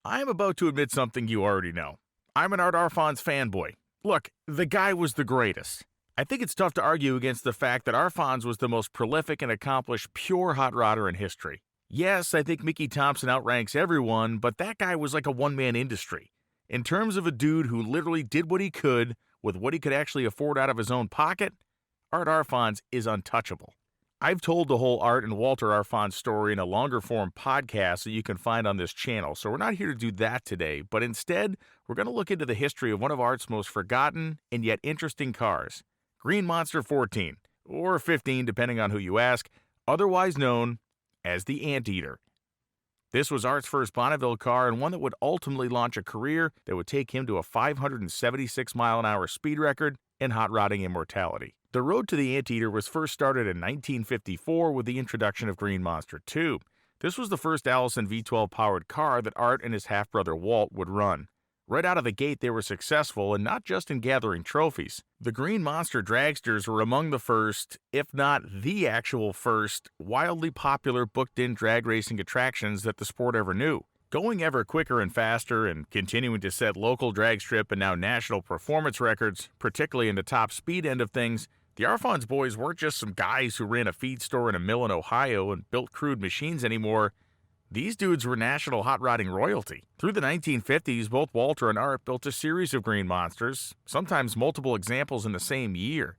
I am about to admit something you already know. I'm an Art Arfons fanboy. Look, the guy was the greatest. I think it's tough to argue against the fact that Arfons was the most prolific and accomplished pure hot rodder in history. Yes, I think Mickey Thompson outranks everyone, but that guy was like a one-man industry. In terms of a dude who literally did what he could with what he could actually afford out of his own pocket, Art Arfons is untouchable. I've told the whole Art and Walter Arfons story in a longer form podcast that you can find on this channel, so we're not here to do that today, but instead, we're going to look into the history of one of Art's most forgotten and yet interesting cars, Green Monster 14, or 15 depending on who you ask, otherwise known as the Anteater. This was Art's first Bonneville car and one that would ultimately launch a career that would take him to a 576-mile-an-hour speed record and hot rodding immortality. The road to the Anteater was first started in 1954 with the introduction of Green Monster 2. This was the first Allison V12 powered car that Art and his half-brother Walt would run. Right out of the gate they were successful, and not just in gathering trophies. The Green Monster dragsters were among the first, if not the actual first, wildly popular booked-in drag racing attractions that the sport ever knew. Going ever quicker and faster and continuing to set local drag strip and now national performance records, particularly in the top speed end of things, the Arfons boys weren't just some guys who ran a feed store in a mill in Ohio and built crude machines anymore. These dudes were national hot rodding royalty. Through the 1950s, both Walter and Art built a series of Green Monsters, sometimes multiple examples in the same year.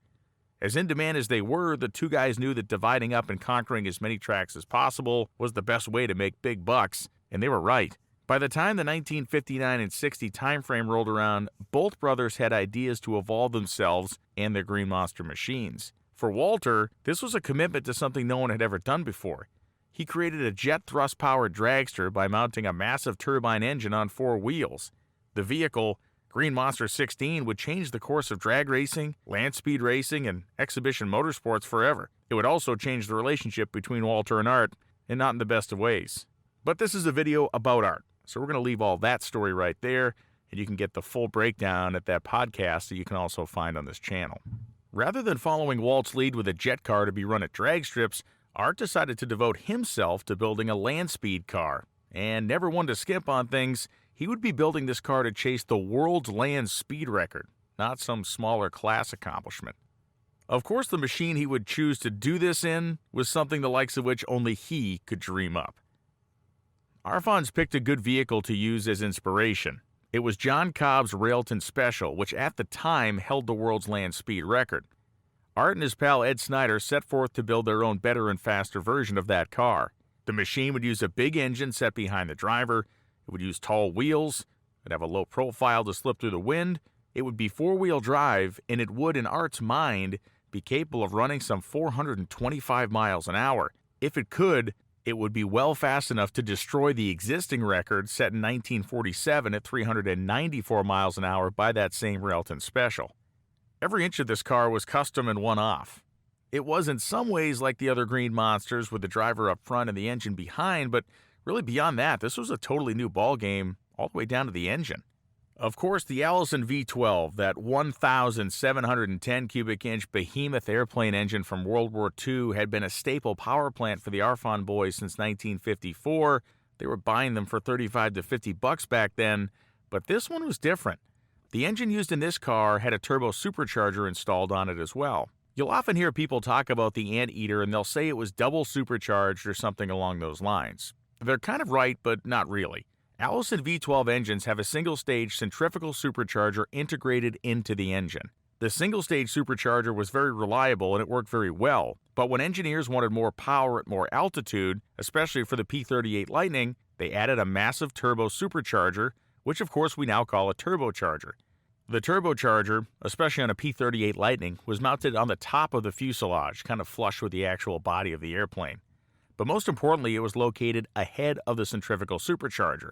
As in demand as they were, the two guys knew that dividing up and conquering as many tracks as possible was the best way to make big bucks, and they were right. By the time the 1959 and 60 timeframe rolled around, both brothers had ideas to evolve themselves and their Green Monster machines. For Walter, this was a commitment to something no one had ever done before. He created a jet thrust-powered dragster by mounting a massive turbine engine on 4 wheels. The vehicle, Green Monster 16, would change the course of drag racing, land speed racing, and exhibition motorsports forever. It would also change the relationship between Walter and Art, and not in the best of ways. But this is a video about Art, so we're going to leave all that story right there, and you can get the full breakdown at that podcast that you can also find on this channel. Rather than following Walt's lead with a jet car to be run at drag strips, Art decided to devote himself to building a land speed car, and never one to skimp on things, he would be building this car to chase the world's land speed record, not some smaller class accomplishment. Of course, the machine he would choose to do this in was something the likes of which only he could dream up. Arfons picked a good vehicle to use as inspiration. It was John Cobb's Railton Special, which at the time held the world's land speed record. Art and his pal Ed Snyder set forth to build their own better and faster version of that car. The machine would use a big engine set behind the driver, it would use tall wheels, it would have a low profile to slip through the wind, it would be 4-wheel drive, and it would, in Art's mind, be capable of running some 425 miles an hour. If it could, it would be well fast enough to destroy the existing record set in 1947 at 394 miles an hour by that same Railton Special. Every inch of this car was custom and one-off. It was in some ways like the other Green Monsters with the driver up front and the engine behind, but really beyond that, this was a totally new ballgame all the way down to the engine. Of course, the Allison V12, that 1,710 cubic inch behemoth airplane engine from World War II, had been a staple power plant for the Arfon boys since 1954. They were buying them for $35 to $50 back then, but this one was different. The engine used in this car had a turbo supercharger installed on it as well. You'll often hear people talk about the Anteater and they'll say it was double supercharged or something along those lines. They're kind of right, but not really. Allison V12 engines have a single-stage centrifugal supercharger integrated into the engine. The single-stage supercharger was very reliable and it worked very well, but when engineers wanted more power at more altitude, especially for the P-38 Lightning, they added a massive turbo supercharger, which of course we now call a turbocharger. The turbocharger, especially on a P-38 Lightning, was mounted on the top of the fuselage, kind of flush with the actual body of the airplane. But most importantly, it was located ahead of the centrifugal supercharger.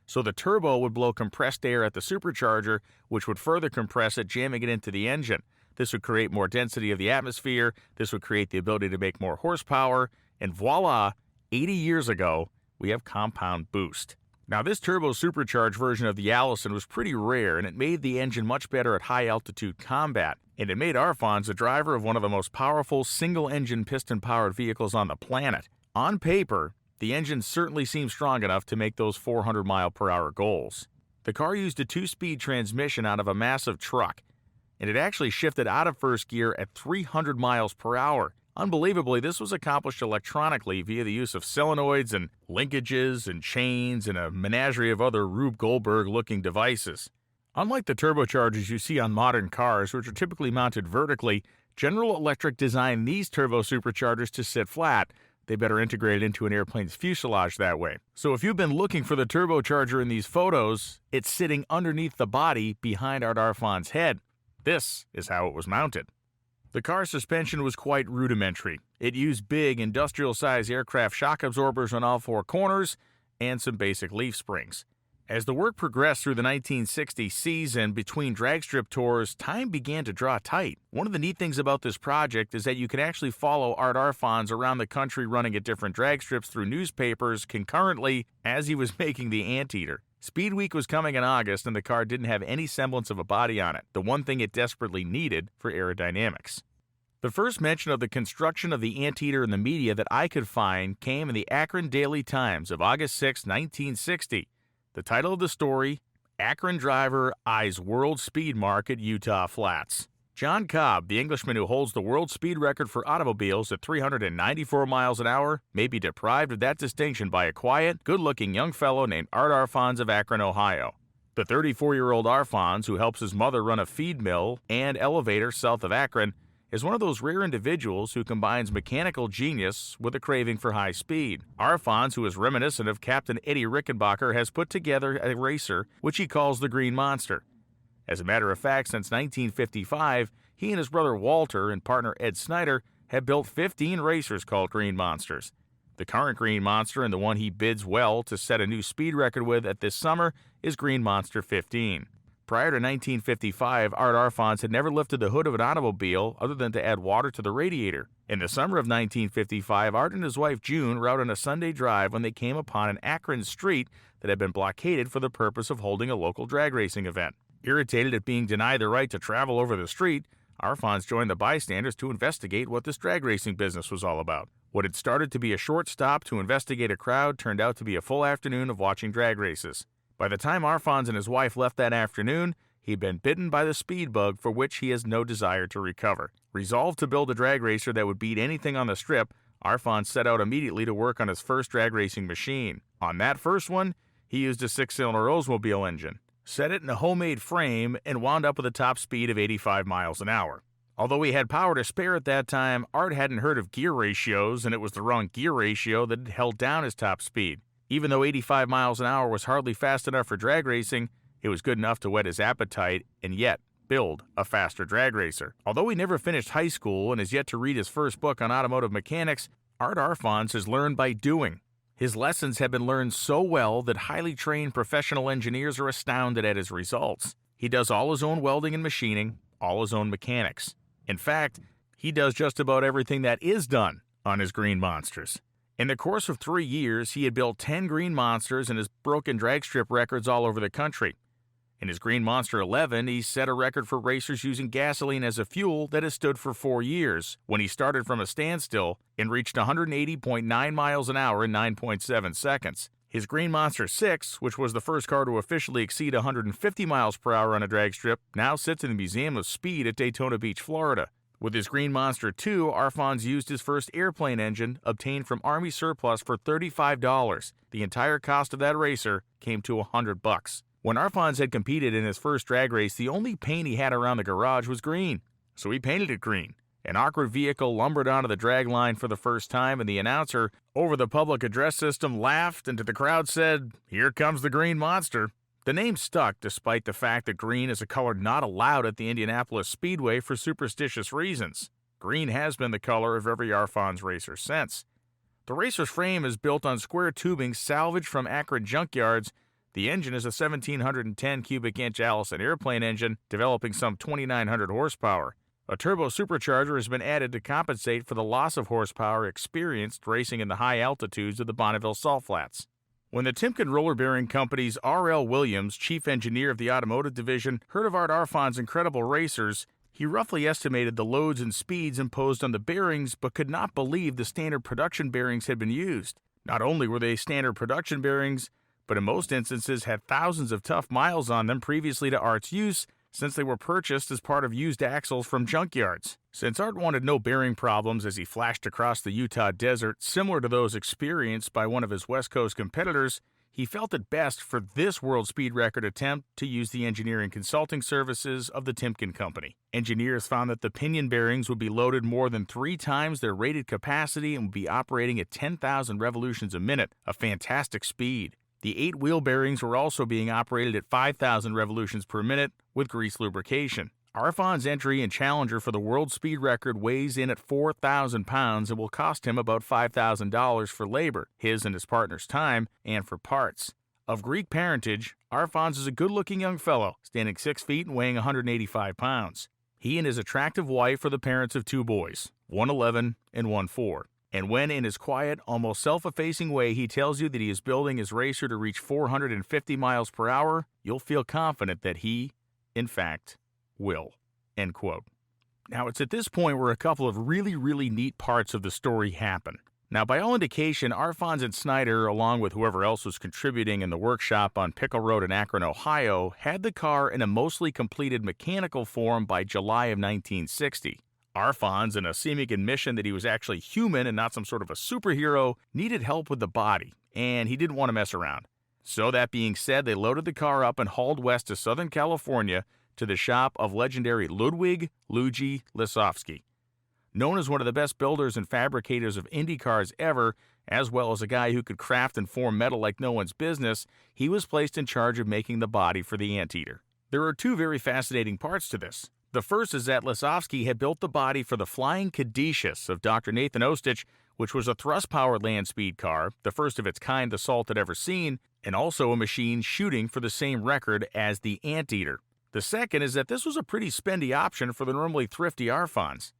So the turbo would blow compressed air at the supercharger, which would further compress it, jamming it into the engine. This would create more density of the atmosphere, this would create the ability to make more horsepower, and voila, 80 years ago, we have compound boost. Now this turbo supercharged version of the Allison was pretty rare, and it made the engine much better at high-altitude combat, and it made Arfons the driver of one of the most powerful single-engine piston-powered vehicles on the planet. On paper, the engine certainly seemed strong enough to make those 400-mile-per-hour goals. The car used a 2-speed transmission out of a massive truck, and it actually shifted out of first gear at 300 miles per hour. Unbelievably, this was accomplished electronically via the use of solenoids and linkages and chains and a menagerie of other Rube Goldberg-looking devices. Unlike the turbochargers you see on modern cars, which are typically mounted vertically, General Electric designed these turbo superchargers to sit flat. They better integrate it into an airplane's fuselage that way. So if you've been looking for the turbocharger in these photos, it's sitting underneath the body behind Art Arfons' head. This is how it was mounted. The car's suspension was quite rudimentary. It used big, industrial-sized aircraft shock absorbers on all 4 corners and some basic leaf springs. As the work progressed through the 1960 season between drag strip tours, time began to draw tight. One of the neat things about this project is that you can actually follow Art Arfons around the country running at different drag strips through newspapers concurrently as he was making the Anteater. Speed Week was coming in August and the car didn't have any semblance of a body on it, the one thing it desperately needed for aerodynamics. The first mention of the construction of the Anteater in the media that I could find came in the Akron Daily Times of August 6, 1960. The title of the story, Akron Driver Eyes World Speed Mark at Utah Flats. John Cobb, the Englishman who holds the world speed record for automobiles at 394 miles an hour, may be deprived of that distinction by a quiet, good-looking young fellow named Art Arfons of Akron, Ohio. The 34-year-old Arfons, who helps his mother run a feed mill and elevator south of Akron, is one of those rare individuals who combines mechanical genius with a craving for high speed. Arfons, who is reminiscent of Captain Eddie Rickenbacker, has put together a racer which he calls the Green Monster. As a matter of fact, since 1955, he and his brother Walter and partner Ed Snyder have built 15 racers called Green Monsters. The current Green Monster, and the one he bids well to set a new speed record with at this summer, is Green Monster 15. Prior to 1955, Art Arfons had never lifted the hood of an automobile other than to add water to the radiator. In the summer of 1955, Art and his wife June were out on a Sunday drive when they came upon an Akron street that had been blockaded for the purpose of holding a local drag racing event. Irritated at being denied the right to travel over the street, Arfons joined the bystanders to investigate what this drag racing business was all about. What had started to be a short stop to investigate a crowd turned out to be a full afternoon of watching drag races. By the time Arfons and his wife left that afternoon, he'd been bitten by the speed bug for which he has no desire to recover. Resolved to build a drag racer that would beat anything on the strip, Arfons set out immediately to work on his first drag racing machine. On that first one, he used a 6-cylinder Oldsmobile engine, set it in a homemade frame, and wound up with a top speed of 85 miles an hour. Although he had power to spare at that time, Art hadn't heard of gear ratios, and it was the wrong gear ratio that had held down his top speed. Even though 85 miles an hour was hardly fast enough for drag racing, it was good enough to whet his appetite and yet build a faster drag racer. Although he never finished high school and has yet to read his first book on automotive mechanics, Art Arfons has learned by doing. His lessons have been learned so well that highly trained professional engineers are astounded at his results. He does all his own welding and machining, all his own mechanics. In fact, he does just about everything that is done on his Green Monsters. In the course of 3 years, he had built 10 Green Monsters and has broken drag strip records all over the country. In his Green Monster 11, he set a record for racers using gasoline as a fuel that has stood for 4 years, when he started from a standstill and reached 180.9 miles an hour in 9.7 seconds. His Green Monster 6, which was the first car to officially exceed 150 miles per hour on a drag strip, now sits in the Museum of Speed at Daytona Beach, Florida. With his Green Monster 2, Arfons used his first airplane engine, obtained from Army surplus, for $35. The entire cost of that racer came to $100. When Arfons had competed in his first drag race, the only paint he had around the garage was green, so he painted it green. An awkward vehicle lumbered onto the drag line for the first time, and the announcer over the public address system laughed and to the crowd said, "Here comes the Green Monster." The name stuck despite the fact that green is a color not allowed at the Indianapolis Speedway for superstitious reasons. Green has been the color of every Arfons racer since. The racer's frame is built on square tubing salvaged from Akron junkyards. The engine is a 1,710 cubic inch Allison airplane engine, developing some 2,900 horsepower. A turbo supercharger has been added to compensate for the loss of horsepower experienced racing in the high altitudes of the Bonneville salt flats. When the Timken Roller Bearing Company's R.L. Williams, chief engineer of the automotive division, heard of Art Arfons' incredible racers, he roughly estimated the loads and speeds imposed on the bearings but could not believe the standard production bearings had been used. Not only were they standard production bearings, but in most instances had thousands of tough miles on them previously to Art's use, since they were purchased as part of used axles from junkyards. Since Art wanted no bearing problems as he flashed across the Utah desert, similar to those experienced by one of his West Coast competitors, he felt it best for this world speed record attempt to use the engineering consulting services of the Timken Company. Engineers found that the pinion bearings would be loaded more than 3 times their rated capacity and would be operating at 10,000 revolutions a minute, a fantastic speed. The 8 wheel bearings were also being operated at 5,000 revolutions per minute with grease lubrication. Arfons' entry and challenger for the world speed record weighs in at 4,000 pounds and will cost him about $5,000 for labor, his and his partner's time, and for parts. Of Greek parentage, Arfons is a good-looking young fellow, standing 6 feet and weighing 185 pounds. He and his attractive wife are the parents of 2 boys, one 11 and one 4. And when in his quiet, almost self-effacing way he tells you that he is building his racer to reach 450 miles per hour, you'll feel confident that he, in fact, will. End quote. Now, it's at this point where a couple of really neat parts of the story happen. Now, by all indication, Arfons and Snyder, along with whoever else was contributing in the workshop on Pickle Road in Akron, Ohio, had the car in a mostly completed mechanical form by July of 1960. Arfons, in a seeming admission that he was actually human and not some sort of a superhero, needed help with the body, and he didn't want to mess around. So that being said, they loaded the car up and hauled west to Southern California to the shop of legendary Ludwig Luigi Lisowski. Known as one of the best builders and fabricators of Indy cars ever, as well as a guy who could craft and form metal like no one's business, he was placed in charge of making the body for the Anteater. There are 2 very fascinating parts to this. The first is that Lisowski had built the body for the Flying Caduceus of Dr. Nathan Ostich, which was a thrust-powered land speed car, the first of its kind the Salt had ever seen, and also a machine shooting for the same record as the Anteater. The second is that this was a pretty spendy option for the normally thrifty Arfons.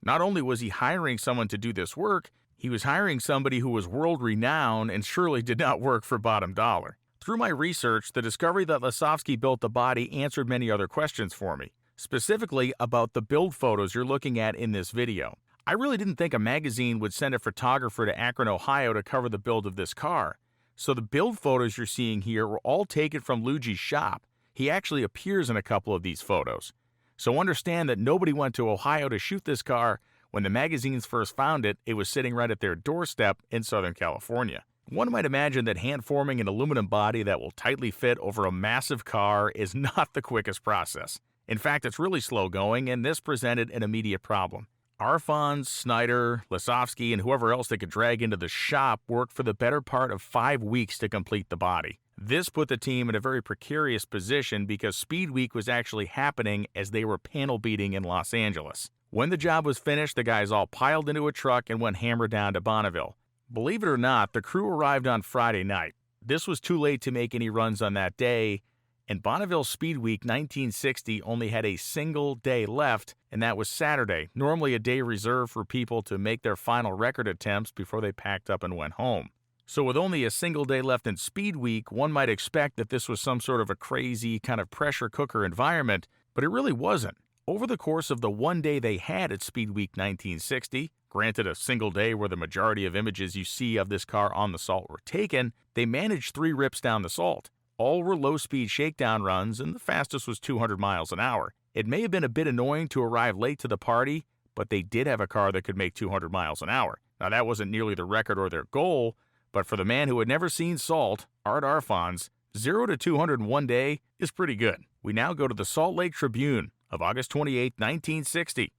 Not only was he hiring someone to do this work, he was hiring somebody who was world-renowned and surely did not work for bottom dollar. Through my research, the discovery that Lisowski built the body answered many other questions for me, specifically about the build photos you're looking at in this video. I really didn't think a magazine would send a photographer to Akron, Ohio to cover the build of this car. So the build photos you're seeing here were all taken from Luigi's shop. He actually appears in a couple of these photos. So understand that nobody went to Ohio to shoot this car. When the magazines first found it, it was sitting right at their doorstep in Southern California. One might imagine that hand-forming an aluminum body that will tightly fit over a massive car is not the quickest process. In fact, it's really slow going, and this presented an immediate problem. Arfons, Snyder, Lisowski, and whoever else they could drag into the shop worked for the better part of 5 weeks to complete the body. This put the team in a very precarious position because Speed Week was actually happening as they were panel beating in Los Angeles. When the job was finished, the guys all piled into a truck and went hammer down to Bonneville. Believe it or not, the crew arrived on Friday night. This was too late to make any runs on that day, and Bonneville Speed Week 1960 only had a single day left, and that was Saturday, normally a day reserved for people to make their final record attempts before they packed up and went home. So with only a single day left in Speed Week, one might expect that this was some sort of a crazy kind of pressure cooker environment, but it really wasn't. Over the course of the one day they had at Speed Week 1960, granted a single day where the majority of images you see of this car on the Salt were taken, they managed 3 rips down the Salt. All were low-speed shakedown runs, and the fastest was 200 miles an hour. It may have been a bit annoying to arrive late to the party, but they did have a car that could make 200 miles an hour. Now, that wasn't nearly the record or their goal, but for the man who had never seen Salt, Art Arfons, 0 to 200 in one day is pretty good. We now go to the Salt Lake Tribune of August 28, 1960.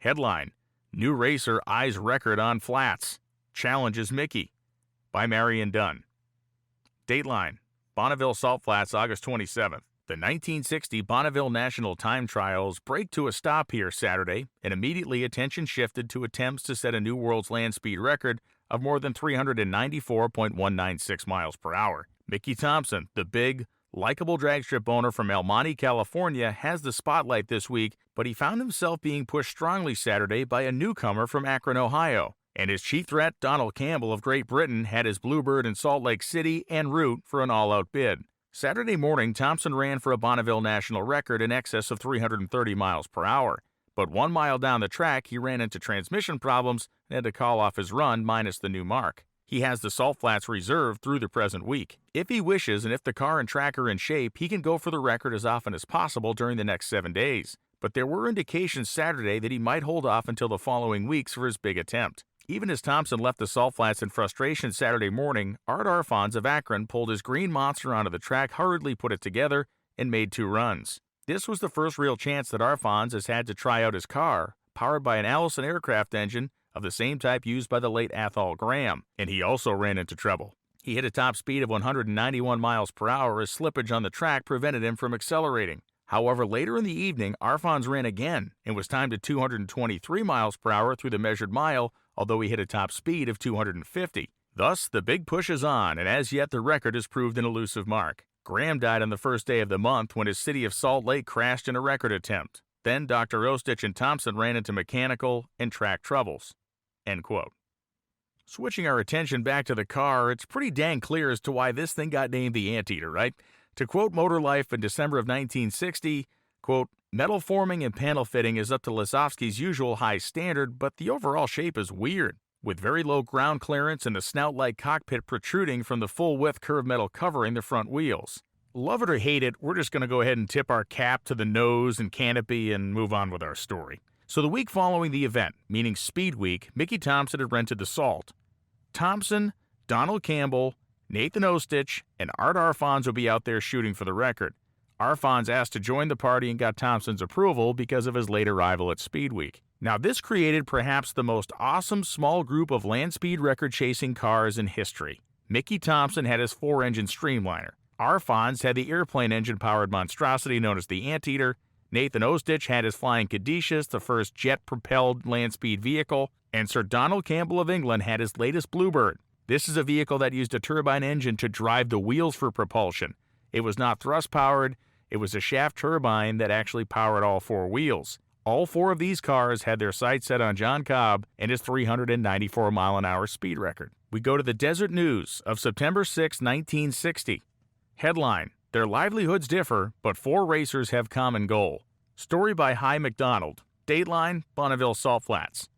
Headline, New Racer Eyes Record on Flats. Challenges Mickey. By Marion Dunn. Dateline, Bonneville Salt Flats, August 27th. The 1960 Bonneville National Time Trials break to a stop here Saturday, and immediately attention shifted to attempts to set a new world's land speed record of more than 394.196 miles per hour. Mickey Thompson, the big, likable drag strip owner from El Monte, California, has the spotlight this week, but he found himself being pushed strongly Saturday by a newcomer from Akron, Ohio. And his chief threat, Donald Campbell of Great Britain, had his Bluebird in Salt Lake City en route for an all-out bid. Saturday morning, Thompson ran for a Bonneville national record in excess of 330 miles per hour. But 1 mile down the track, he ran into transmission problems and had to call off his run minus the new mark. He has the salt flats reserved through the present week. If he wishes and if the car and track are in shape, he can go for the record as often as possible during the next 7 days. But there were indications Saturday that he might hold off until the following weeks for his big attempt. Even as Thompson left the salt flats in frustration Saturday morning, Art Arfons of Akron pulled his green monster onto the track, hurriedly put it together, and made 2 runs. This was the first real chance that Arfons has had to try out his car, powered by an Allison aircraft engine of the same type used by the late Athol Graham, and he also ran into trouble. He hit a top speed of 191 miles per hour as slippage on the track prevented him from accelerating. However, later in the evening, Arfons ran again and was timed at 223 miles per hour through the measured mile, although he hit a top speed of 250. Thus, the big push is on, and as yet the record has proved an elusive mark. Graham died on the first day of the month when his City of Salt Lake crashed in a record attempt. Then Dr. Ostich and Thompson ran into mechanical and track troubles. End quote. Switching our attention back to the car, it's pretty dang clear as to why this thing got named the Anteater, right? To quote Motor Life in December of 1960, quote, "Metal forming and panel fitting is up to Lasovsky's usual high standard, but the overall shape is weird, with very low ground clearance and the snout-like cockpit protruding from the full-width curved metal covering the front wheels. Love it or hate it, we're just going to go ahead and tip our cap to the nose and canopy and move on with our story. So the week following the event, meaning Speed Week, Mickey Thompson had rented the Salt. Thompson, Donald Campbell, Nathan Ostich, and Art Arfons will be out there shooting for the record. Arfons asked to join the party and got Thompson's approval because of his late arrival at Speed Week. Now, this created perhaps the most awesome small group of land speed record-chasing cars in history. Mickey Thompson had his 4-engine Streamliner. Arfons had the airplane engine-powered monstrosity known as the Anteater. Nathan Ostich had his Flying Caduceus, the first jet-propelled land speed vehicle. And Sir Donald Campbell of England had his latest Bluebird. This is a vehicle that used a turbine engine to drive the wheels for propulsion. It was not thrust-powered. It was a shaft turbine that actually powered all 4 wheels. All 4 of these cars had their sights set on John Cobb and his 394-mile-an-hour speed record. We go to the Desert News of September 6, 1960. Headline, "Their livelihoods differ, but 4 racers have common goal." Story by Hy McDonald. Dateline, Bonneville Salt Flats.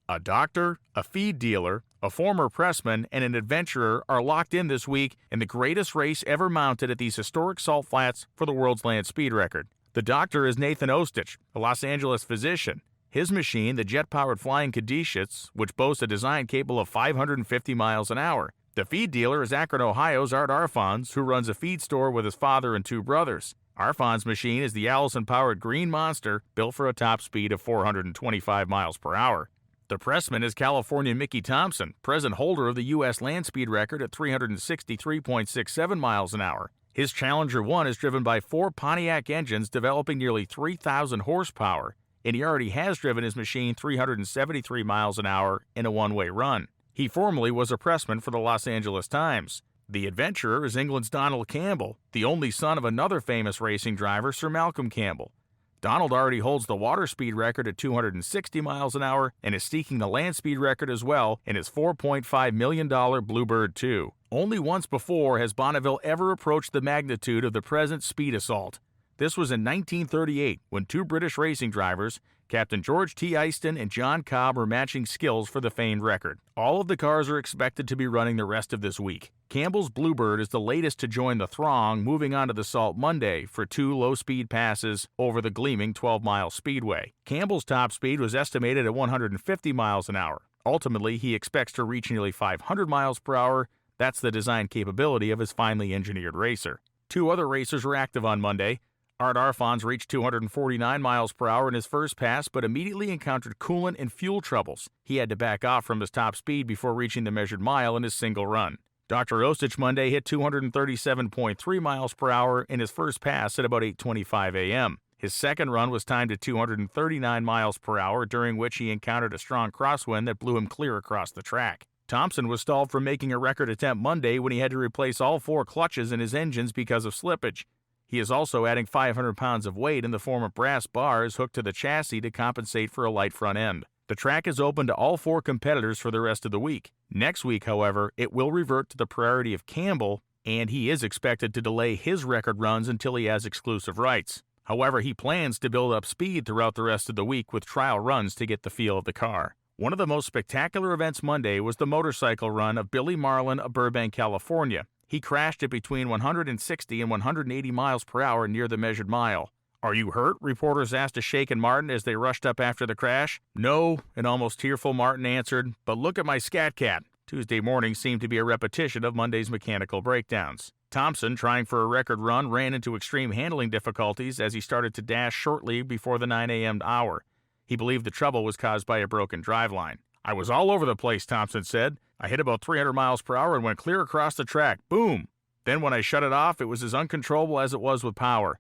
A doctor, a feed dealer, a former pressman, and an adventurer are locked in this week in the greatest race ever mounted at these historic salt flats for the world's land speed record. The doctor is Nathan Ostich, a Los Angeles physician. His machine, the jet-powered Flying Caduceus, which boasts a design capable of 550 miles an hour. The feed dealer is Akron, Ohio's Art Arfons, who runs a feed store with his father and 2 brothers. Arfons' machine is the Allison-powered Green Monster, built for a top speed of 425 miles per hour. The pressman is Californian Mickey Thompson, present holder of the U.S. land speed record at 363.67 miles an hour. His Challenger 1 is driven by 4 Pontiac engines developing nearly 3,000 horsepower, and he already has driven his machine 373 miles an hour in a one-way run. He formerly was a pressman for the Los Angeles Times. The adventurer is England's Donald Campbell, the only son of another famous racing driver, Sir Malcolm Campbell. Donald already holds the water speed record at 260 miles an hour and is seeking the land speed record as well in his $4.5 million Bluebird 2. Only once before has Bonneville ever approached the magnitude of the present speed assault. This was in 1938 when 2 British racing drivers, Captain George T. Eyston and John Cobb, were matching skills for the famed record. All of the cars are expected to be running the rest of this week. Campbell's Bluebird is the latest to join the throng, moving on to the Salt Monday for 2 low-speed passes over the gleaming 12-mile speedway. Campbell's top speed was estimated at 150 miles an hour. Ultimately, he expects to reach nearly 500 miles per hour. That's the design capability of his finely engineered racer. 2 other racers were active on Monday. Art Arfons reached 249 miles per hour in his first pass, but immediately encountered coolant and fuel troubles. He had to back off from his top speed before reaching the measured mile in his single run. Dr. Ostich Monday hit 237.3 miles per hour in his first pass at about 8:25 a.m. His second run was timed at 239 miles per hour, during which he encountered a strong crosswind that blew him clear across the track. Thompson was stalled from making a record attempt Monday when he had to replace all 4 clutches in his engines because of slippage. He is also adding 500 pounds of weight in the form of brass bars hooked to the chassis to compensate for a light front end. The track is open to all 4 competitors for the rest of the week. Next week, however, it will revert to the priority of Campbell, and he is expected to delay his record runs until he has exclusive rights. However, he plans to build up speed throughout the rest of the week with trial runs to get the feel of the car. One of the most spectacular events Monday was the motorcycle run of Billy Marlin of Burbank, California. He crashed at between 160 and 180 miles per hour near the measured mile. "Are you hurt?" reporters asked a shaken Martin as they rushed up after the crash. "No," an almost tearful Martin answered, "but look at my scat cat." Tuesday morning seemed to be a repetition of Monday's mechanical breakdowns. Thompson, trying for a record run, ran into extreme handling difficulties as he started to dash shortly before the 9 a.m. hour. He believed the trouble was caused by a broken driveline. "I was all over the place," Thompson said. "I hit about 300 miles per hour and went clear across the track. Boom! Then when I shut it off, it was as uncontrollable as it was with power.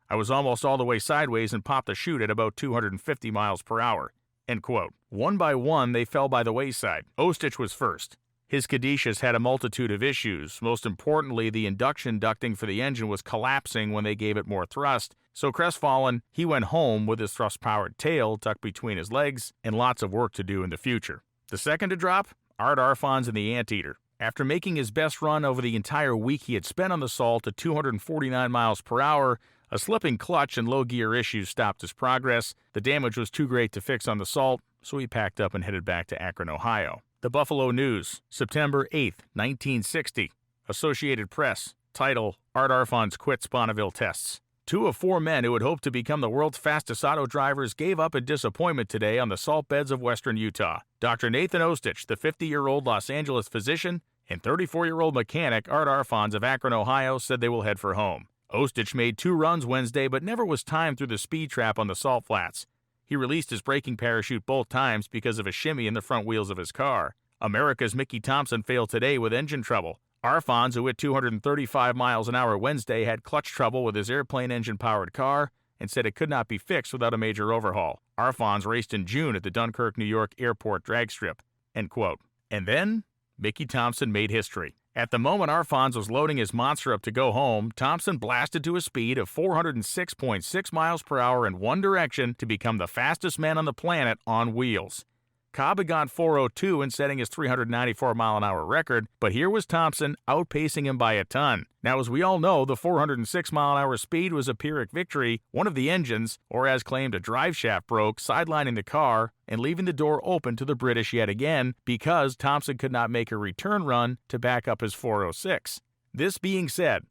I was almost all the way sideways and popped the chute at about 250 miles per hour." End quote. One by one, they fell by the wayside. Ostich was first. His Kadishas had a multitude of issues. Most importantly, the induction ducting for the engine was collapsing when they gave it more thrust. So crestfallen, he went home with his thrust-powered tail tucked between his legs and lots of work to do in the future. The second to drop? Art Arfons in the Anteater. After making his best run over the entire week he had spent on the salt at 249 miles per hour, a slipping clutch and low gear issues stopped his progress. The damage was too great to fix on the salt, so he packed up and headed back to Akron, Ohio. The Buffalo News, September 8, 1960. Associated Press. Title: Art Arfons quits Bonneville tests. Two of four men who had hoped to become the world's fastest auto drivers gave up in disappointment today on the salt beds of western Utah. Dr. Nathan Ostich, the 50-year-old Los Angeles physician, and 34-year-old mechanic Art Arfons of Akron, Ohio, said they will head for home. Ostich made 2 runs Wednesday but never was timed through the speed trap on the salt flats. He released his braking parachute both times because of a shimmy in the front wheels of his car. America's Mickey Thompson failed today with engine trouble. Arfons, who hit 235 miles an hour Wednesday, had clutch trouble with his airplane engine-powered car and said it could not be fixed without a major overhaul. Arfons raced in June at the Dunkirk, New York airport drag strip. End quote. And then, Mickey Thompson made history. At the moment Arfons was loading his monster up to go home, Thompson blasted to a speed of 406.6 miles per hour in one direction to become the fastest man on the planet on wheels. Cobb had gone 402 in setting his 394-mile-an-hour record, but here was Thompson outpacing him by a ton. Now, as we all know, the 406-mile-an-hour speed was a Pyrrhic victory. One of the engines, or as claimed a drive shaft, broke, sidelining the car and leaving the door open to the British yet again because Thompson could not make a return run to back up his 406. This being said,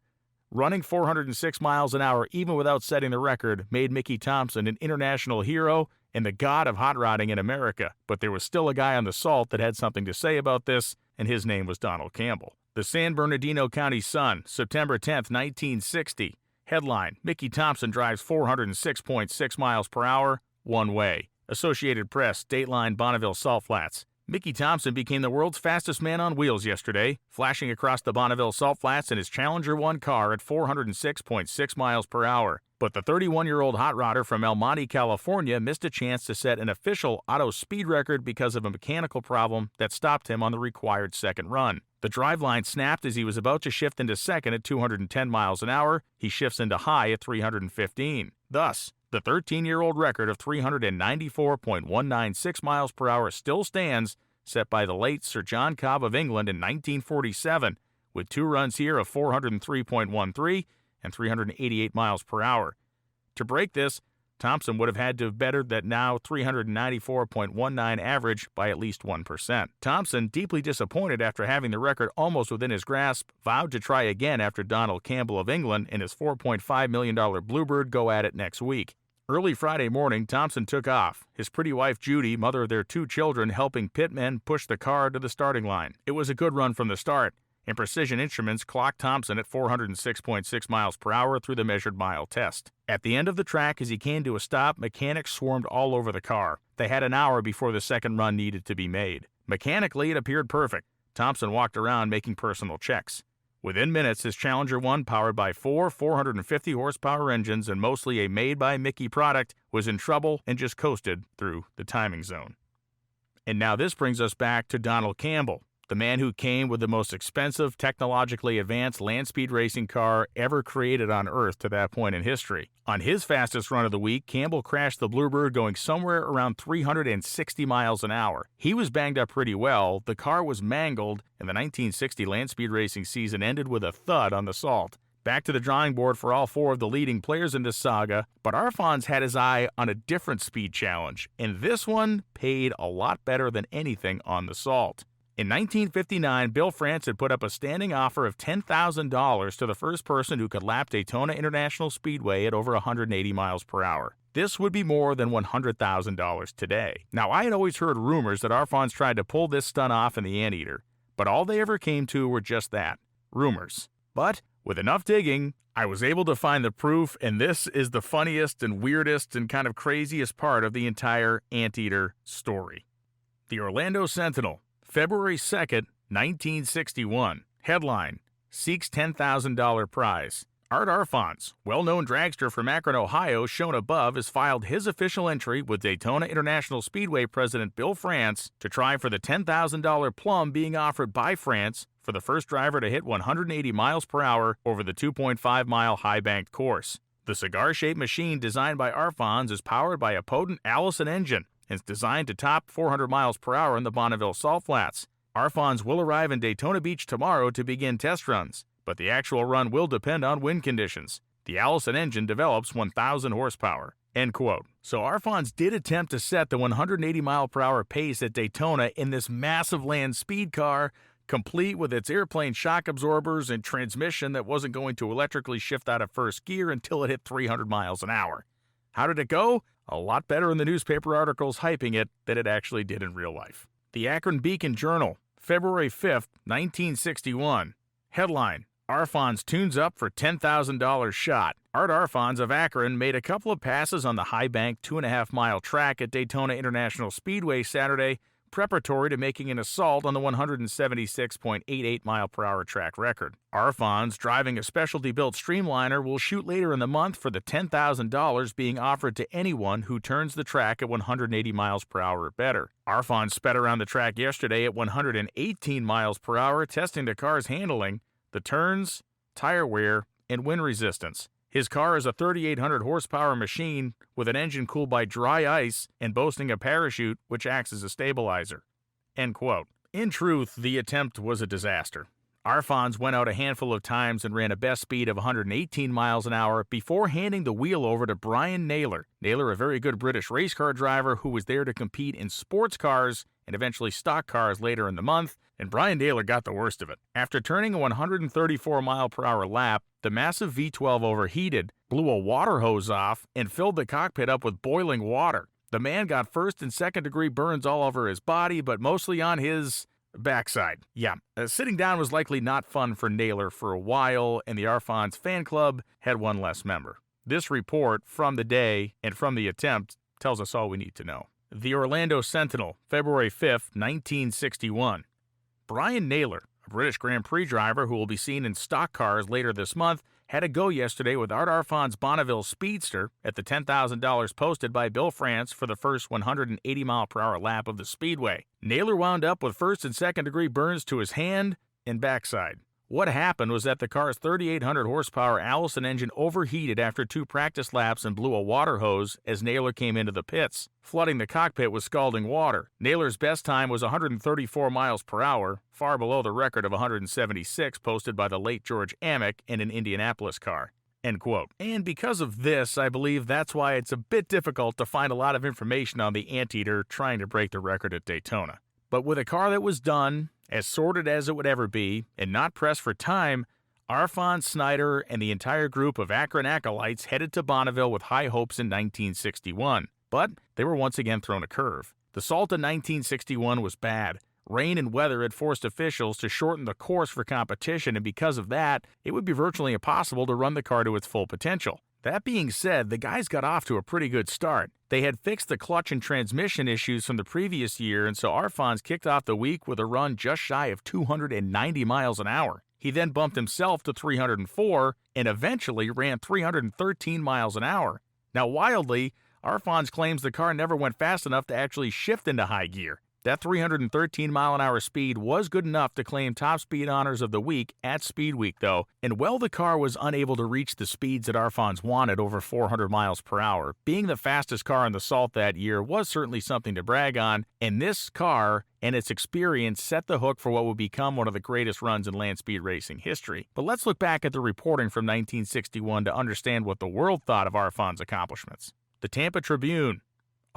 running 406 miles an hour even without setting the record made Mickey Thompson an international hero and the god of hot rodding in America. But there was still a guy on the salt that had something to say about this, and his name was Donald Campbell. The San Bernardino County Sun, September 10, 1960. Headline: Mickey Thompson drives 406.6 miles per hour, one way. Associated Press, Dateline, Bonneville Salt Flats. Mickey Thompson became the world's fastest man on wheels yesterday, flashing across the Bonneville Salt Flats in his Challenger 1 car at 406.6 miles per hour. But the 31-year-old hot rodder from El Monte, California missed a chance to set an official auto speed record because of a mechanical problem that stopped him on the required second run. The driveline snapped as he was about to shift into second at 210 miles an hour. He shifts into high at 315. Thus, the 13-year-old record of 394.196 miles per hour still stands, set by the late Sir John Cobb of England in 1947, with 2 runs here of 403.13 and 388 miles per hour. To break this, Thompson would have had to have bettered that now 394.19 average by at least 1%. Thompson, deeply disappointed after having the record almost within his grasp, vowed to try again after Donald Campbell of England and his $4.5 million Bluebird go at it next week. Early Friday morning, Thompson took off, his pretty wife Judy, mother of their 2 children, helping pitmen push the car to the starting line. It was a good run from the start, and Precision Instruments clocked Thompson at 406.6 miles per hour through the measured mile test. At the end of the track, as he came to a stop, mechanics swarmed all over the car. They had an hour before the second run needed to be made. Mechanically, it appeared perfect. Thompson walked around making personal checks. Within minutes, his Challenger 1, powered by 4 450-horsepower engines and mostly a made-by-Mickey product, was in trouble and just coasted through the timing zone. And now this brings us back to Donald Campbell, the man who came with the most expensive, technologically advanced land speed racing car ever created on Earth to that point in history. On his fastest run of the week, Campbell crashed the Bluebird going somewhere around 360 miles an hour. He was banged up pretty well, the car was mangled, and the 1960 land speed racing season ended with a thud on the salt. Back to the drawing board for all four of the leading players in this saga, but Arfons had his eye on a different speed challenge, and this one paid a lot better than anything on the salt. In 1959, Bill France had put up a standing offer of $10,000 to the first person who could lap Daytona International Speedway at over 180 miles per hour. This would be more than $100,000 today. Now, I had always heard rumors that Arfons tried to pull this stunt off in the Anteater, but all they ever came to were just that, rumors. But with enough digging, I was able to find the proof, and this is the funniest and weirdest and kind of craziest part of the entire Anteater story. The Orlando Sentinel, February 2nd, 1961. Headline: Seeks $10,000 prize. Art Arfons, well-known dragster from Akron, Ohio, shown above, has filed his official entry with Daytona International Speedway president Bill France to try for the $10,000 plum being offered by France for the first driver to hit 180 miles per hour over the 2.5-mile high-banked course. The cigar-shaped machine designed by Arfons is powered by a potent Allison engine and is designed to top 400 miles per hour in the Bonneville Salt Flats. Arfons will arrive in Daytona Beach tomorrow to begin test runs, but the actual run will depend on wind conditions. The Allison engine develops 1,000 horsepower. End quote. So Arfons did attempt to set the 180 mile per hour pace at Daytona in this massive land speed car, complete with its airplane shock absorbers and transmission that wasn't going to electrically shift out of first gear until it hit 300 miles an hour. How did it go? A lot better in the newspaper articles hyping it than it actually did in real life. The Akron Beacon Journal, February 5th, 1961. Headline: Arfons tunes up for $10,000 shot. Art Arfons of Akron made a couple of passes on the high-banked 2.5-mile track at Daytona International Speedway Saturday, preparatory to making an assault on the 176.88-mile-per-hour track record. Arfons, driving a specialty-built streamliner, will shoot later in the month for the $10,000 being offered to anyone who turns the track at 180 miles per hour or better. Arfons sped around the track yesterday at 118 miles per hour, testing the car's handling, the turns, tire wear, and wind resistance. His car is a 3,800 horsepower machine with an engine cooled by dry ice and boasting a parachute which acts as a stabilizer. End quote. In truth, the attempt was a disaster. Arfons went out a handful of times and ran a best speed of 118 miles an hour before handing the wheel over to Brian Naylor. Naylor, a very good British race car driver who was there to compete in sports cars and eventually stock cars later in the month, and Brian Naylor got the worst of it. After turning a 134 mile per hour lap, the massive V12 overheated, blew a water hose off, and filled the cockpit up with boiling water. The man got first and second degree burns all over his body, but mostly on his backside. Yeah, sitting down was likely not fun for Naylor for a while, and the Arfons fan club had one less member. This report from the day and from the attempt tells us all we need to know. The Orlando Sentinel, February 5th, 1961. Brian Naylor, a British Grand Prix driver who will be seen in stock cars later this month, had a go yesterday with Art Arfons' Bonneville Speedster at the $10,000 posted by Bill France for the first 180 mile per hour lap of the Speedway. Naylor wound up with first and second degree burns to his hand and backside. What happened was that the car's 3,800 horsepower Allison engine overheated after 2 practice laps and blew a water hose as Naylor came into the pits, flooding the cockpit with scalding water. Naylor's best time was 134 miles per hour, far below the record of 176 posted by the late George Amick in an Indianapolis car. End quote. And because of this, I believe that's why it's a bit difficult to find a lot of information on the Anteater trying to break the record at Daytona. But with a car that was done, as sorted as it would ever be, and not pressed for time, Arfons, Snyder, and the entire group of Akron acolytes headed to Bonneville with high hopes in 1961. But they were once again thrown a curve. The salt in 1961 was bad. Rain and weather had forced officials to shorten the course for competition, and because of that, it would be virtually impossible to run the car to its full potential. That being said, the guys got off to a pretty good start. They had fixed the clutch and transmission issues from the previous year, and so Arfons kicked off the week with a run just shy of 290 miles an hour. He then bumped himself to 304 and eventually ran 313 miles an hour. Now, wildly, Arfons claims the car never went fast enough to actually shift into high gear. That 313-mile-an-hour speed was good enough to claim top speed honors of the week at Speed Week, though, and while the car was unable to reach the speeds that Arfons wanted over 400 miles per hour, being the fastest car in the Salt that year was certainly something to brag on, and this car and its experience set the hook for what would become one of the greatest runs in land speed racing history. But let's look back at the reporting from 1961 to understand what the world thought of Arfons' accomplishments. The Tampa Tribune,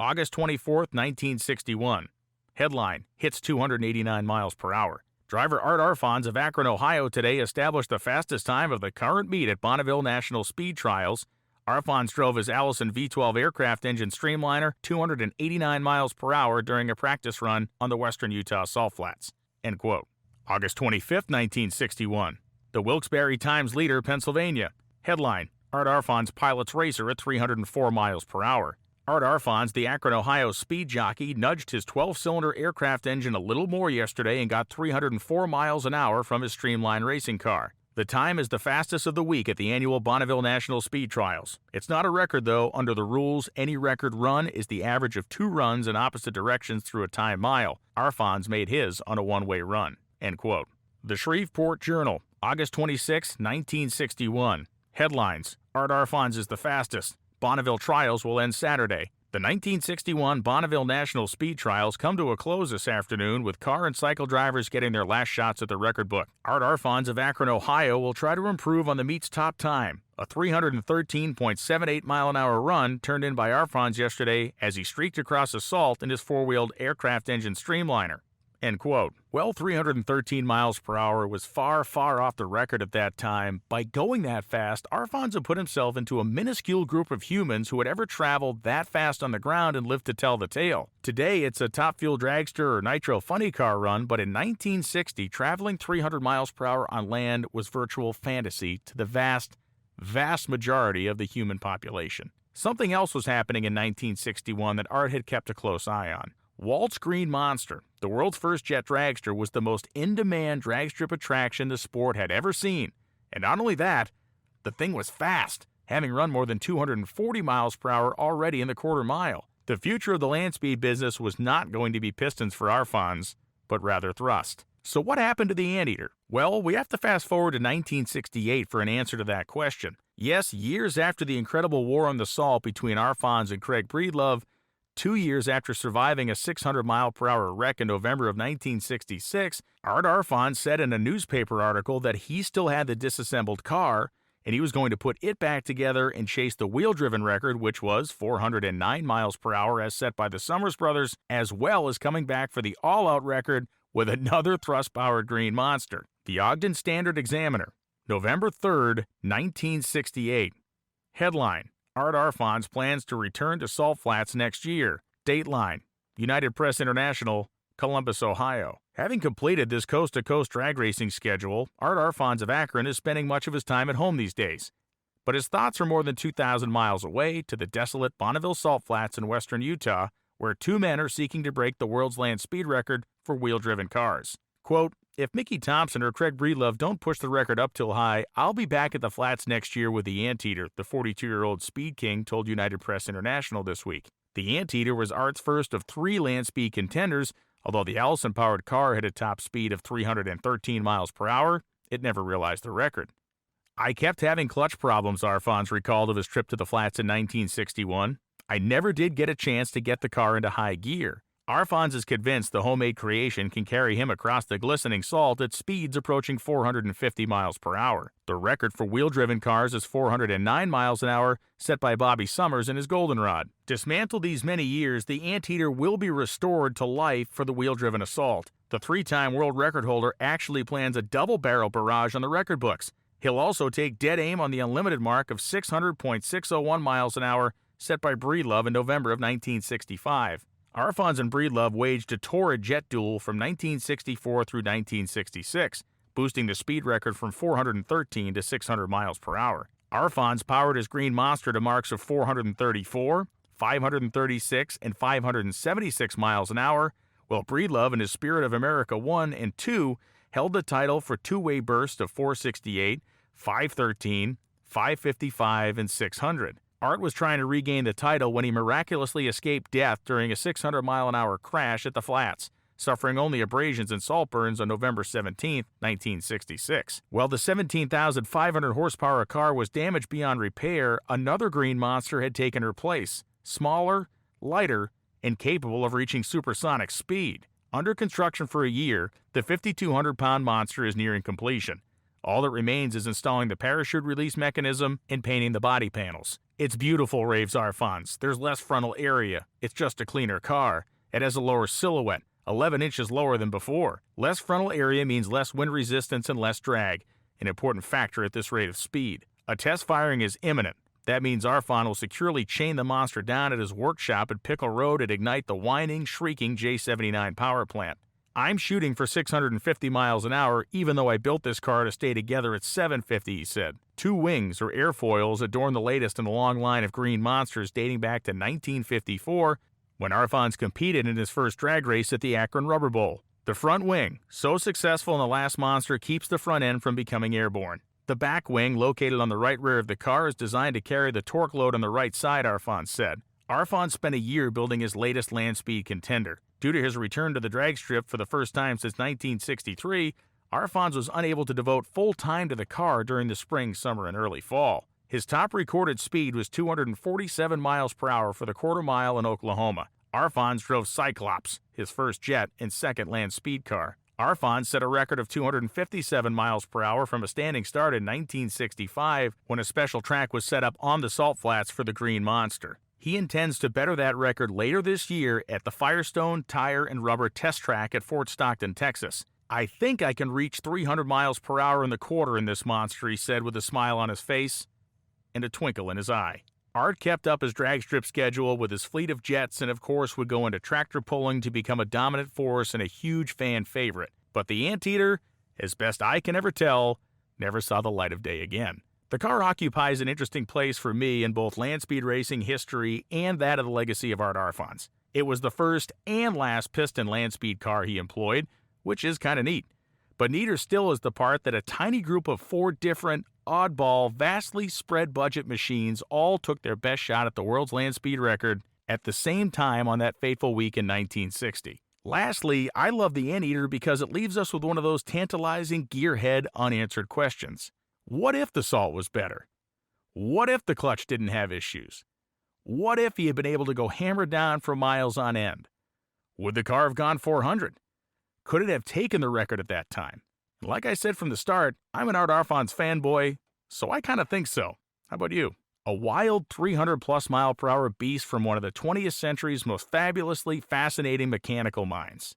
August 24, 1961. Headline, hits 289 miles per hour. Driver Art Arfons of Akron, Ohio today established the fastest time of the current meet at Bonneville National Speed Trials. Arfons drove his Allison V12 aircraft engine streamliner 289 miles per hour during a practice run on the western Utah Salt Flats. End quote. August 25, 1961. The Wilkes-Barre Times Leader, Pennsylvania. Headline, Art Arfons pilots racer at 304 miles per hour. Art Arfons, the Akron, Ohio speed jockey, nudged his 12-cylinder aircraft engine a little more yesterday and got 304 miles an hour from his streamline racing car. The time is the fastest of the week at the annual Bonneville National Speed Trials. It's not a record, though. Under the rules, any record run is the average of 2 runs in opposite directions through a time mile. Arfons made his on a one-way run. End quote. The Shreveport Journal, August 26, 1961. Headlines, Art Arfons is the fastest. Bonneville Trials will end Saturday. The 1961 Bonneville National Speed Trials come to a close this afternoon with car and cycle drivers getting their last shots at the record book. Art Arfons of Akron, Ohio will try to improve on the meet's top time. A 313.78-mile-an-hour run turned in by Arfons yesterday as he streaked across the Salt in his four-wheeled aircraft engine streamliner. End quote. Well, 313 miles per hour was far, far off the record at that time. By going that fast, Arfons had put himself into a minuscule group of humans who had ever traveled that fast on the ground and lived to tell the tale. Today, it's a top fuel dragster or nitro funny car run, but in 1960, traveling 300 miles per hour on land was virtual fantasy to the vast majority of the human population. Something else was happening in 1961 that Art had kept a close eye on. Walt's Green Monster, the world's first jet dragster, was the most in-demand drag strip attraction the sport had ever seen. And not only that, the thing was fast, having run more than 240 miles per hour already in the quarter mile. The future of the land speed business was not going to be pistons for Arfons, but rather thrust. So what happened to the Anteater? Well, we have to fast forward to 1968 for an answer to that question. Yes, years after the incredible war on the Salt between Arfons and Craig Breedlove, 2 years after surviving a 600-mile-per-hour wreck in November of 1966, Art Arfons said in a newspaper article that he still had the disassembled car, and he was going to put it back together and chase the wheel-driven record, which was 409 miles per hour as set by the Summers brothers, as well as coming back for the all-out record with another thrust-powered Green Monster. The Ogden Standard-Examiner, November 3, 1968. Headline, Art Arfons plans to return to Salt Flats next year. Dateline, United Press International, Columbus, Ohio. Having completed this coast-to-coast drag racing schedule, Art Arfons of Akron is spending much of his time at home these days. But his thoughts are more than 2,000 miles away to the desolate Bonneville Salt Flats in western Utah, where 2 men are seeking to break the world's land speed record for wheel-driven cars. Quote, if Mickey Thompson or Craig Breedlove don't push the record up till high, I'll be back at the flats next year with the Anteater, the 42-year-old speed king told United Press International this week. The Anteater was Art's first of 3 land speed contenders. Although the Allison-powered car had a top speed of 313 miles per hour, it never realized the record. I kept having clutch problems, Arfons recalled of his trip to the flats in 1961. I never did get a chance to get the car into high gear. Arfons is convinced the homemade creation can carry him across the glistening salt at speeds approaching 450 miles per hour. The record for wheel-driven cars is 409 miles an hour, set by Bobby Summers in his Goldenrod. Dismantled these many years, the Anteater will be restored to life for the wheel-driven assault. The 3-time world record holder actually plans a double-barrel barrage on the record books. He'll also take dead aim on the unlimited mark of 600.601 miles an hour, set by Breedlove in November of 1965. Arfons and Breedlove waged a torrid jet duel from 1964 through 1966, boosting the speed record from 413 to 600 miles per hour. Arfons powered his Green Monster to marks of 434, 536, and 576 miles an hour, while Breedlove in his Spirit of America 1 and 2 held the title for two-way bursts of 468, 513, 555, and 600. Art was trying to regain the title when he miraculously escaped death during a 600-mile-an-hour crash at the flats. suffering only abrasions and salt burns on November 17, 1966. While the 17,500 horsepower car was damaged beyond repair, another green monster had taken her place, smaller, lighter, and capable of reaching supersonic speed. Under construction for a year, the 5,200-pound monster is nearing completion. All that remains is installing the parachute release mechanism and painting the body panels. It's beautiful, raves Arfons. There's less frontal area. It's just a cleaner car. It has a lower silhouette, 11 inches lower than before. Less frontal area means less wind resistance and less drag, an important factor at this rate of speed. A test firing is imminent. That means Arfon will securely chain the monster down at his workshop at Pickle Road and ignite the whining, shrieking J79 power plant. I'm shooting for 650 miles an hour, even though I built this car to stay together at 750, he said. 2 wings, or airfoils, adorn the latest in the long line of green monsters dating back to 1954, when Arfons competed in his first drag race at the Akron Rubber Bowl. The front wing, so successful in the last monster, keeps the front end from becoming airborne. The back wing, located on the right rear of the car, is designed to carry the torque load on the right side, Arfons said. Arfons spent a year building his latest land speed contender. Due to his return to the drag strip for the first time since 1963, Arfons was unable to devote full time to the car during the spring, summer, and early fall. His top recorded speed was 247 miles per hour for the quarter mile in Oklahoma. Arfons drove Cyclops, his first jet and second land speed car. Arfons set a record of 257 miles per hour from a standing start in 1965 when a special track was set up on the salt flats for the Green Monster. He intends to better that record later this year at the Firestone Tire and Rubber Test Track at Fort Stockton, Texas. I think I can reach 300 miles per hour in the quarter in this monster, he said with a smile on his face and a twinkle in his eye. Art kept up his drag strip schedule with his fleet of jets and of course would go into tractor pulling to become a dominant force and a huge fan favorite. But the Anteater, as best I can ever tell, never saw the light of day again. The car occupies an interesting place for me in both land speed racing history and that of the legacy of Art Arfons. It was the first and last piston land speed car he employed, which is kind of neat. But neater still is the part that a tiny group of 4 different, oddball, vastly spread budget machines all took their best shot at the world's land speed record at the same time on that fateful week in 1960. Lastly, I love the Anteater because it leaves us with one of those tantalizing gearhead unanswered questions. What if the salt was better? What if the clutch didn't have issues? What if he had been able to go hammer down for miles on end? Would the car have gone 400? Could it have taken the record at that time? Like I said from the start, I'm an Art Arfons fanboy, so I kind of think so. How about you? A wild 300-plus mile per hour beast from one of the 20th century's most fabulously fascinating mechanical minds.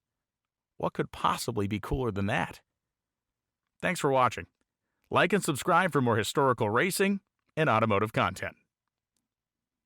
What could possibly be cooler than that? Thanks for watching. Like and subscribe for more historical racing and automotive content.